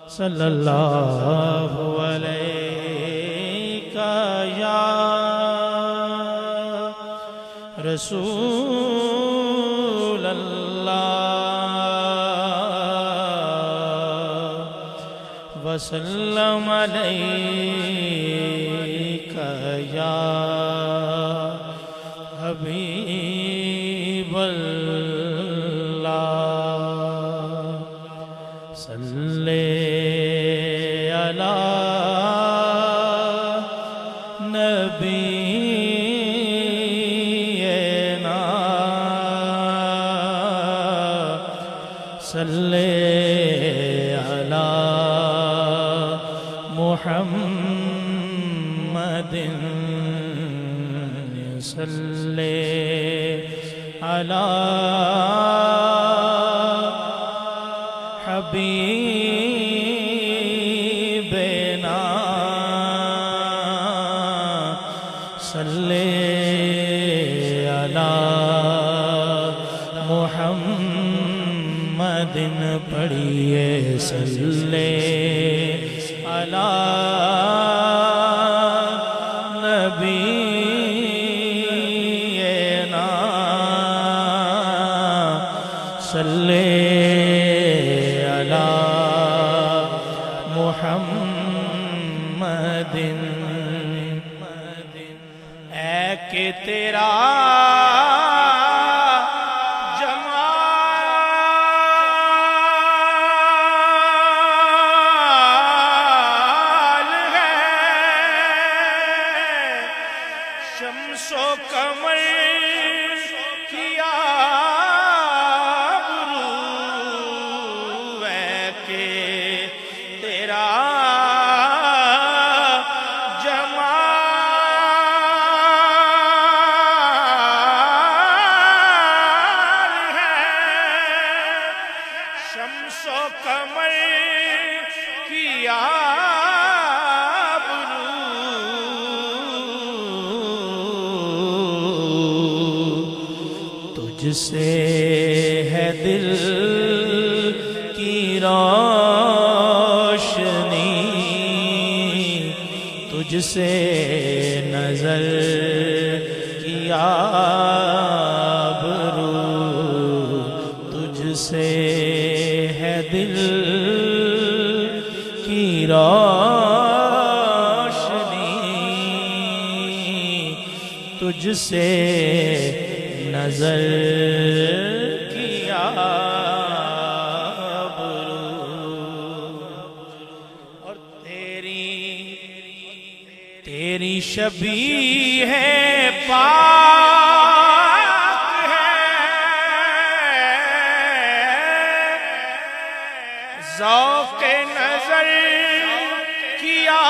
صلی اللہ علیہ یا رسول اللہ وسلم علیک یا حبیب اللہ صلی علی نبینا صلی علی محمد صلی علی حبیبنا صلی علی محمد پڑھیے صلی علی نبینا صلی علی محمد اے کہ تیرا شمس و قمر کیا برو ہے کہ تیرا جمال ہے شمس و قمر کیا تجھ سے ہے دل کی روشنی تجھ سے نظر کی آبرو تجھ سے ہے دل کی روشنی تجھ سے نظر کیا اور تیری شبیہ ہے پاک ہے ذوق نظر کیا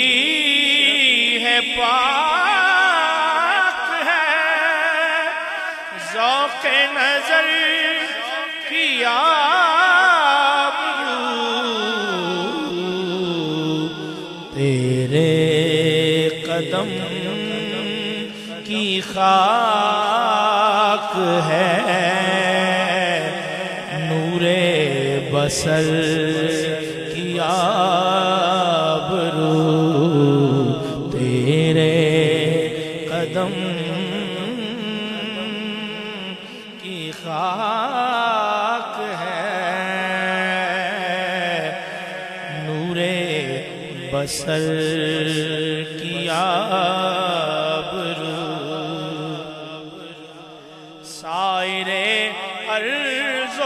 شبیہ ہے پاک ہے ذوق نظر کی آبرو تیرے قدم کی خاک ہے نور بصر کی آبرو تیرے قدم کی خاک ہے نور بصر کی آبرو سائرے ارض و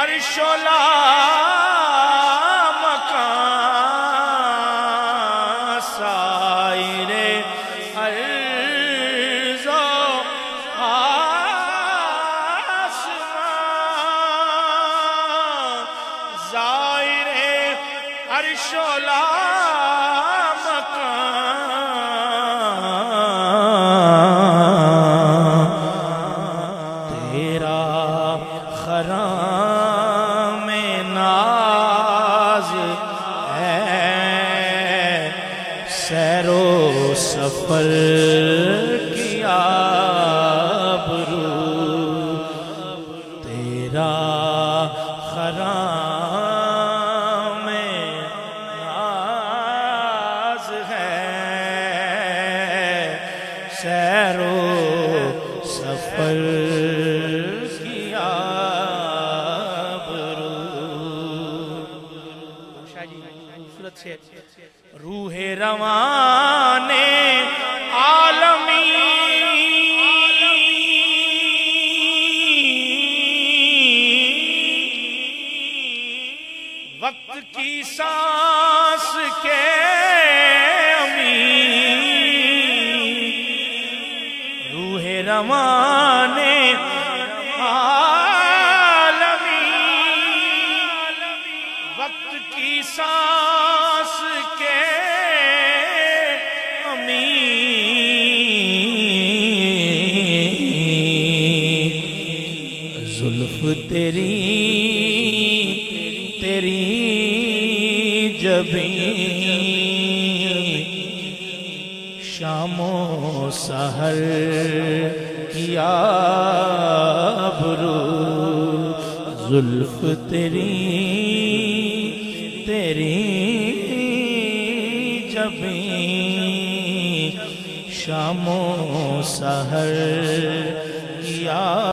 عرش و لامکان سائر عرض و آسمان ظاہر عرش و لامکان تیرا خرام میں ناز ہے، سیر و سفر کی آبرو تیرا خرام میں ناز ہے، سیر و سفر کی آبرو۔ خوبصورت سے روح روان عالمی وقت کی سانس کے امین، روح روان عالمی وقت کی سانس کے امین، زلف تیری جبیں شام و سحر کی آبرو، زلف تیری جبیں شام و سحر کی آبرو۔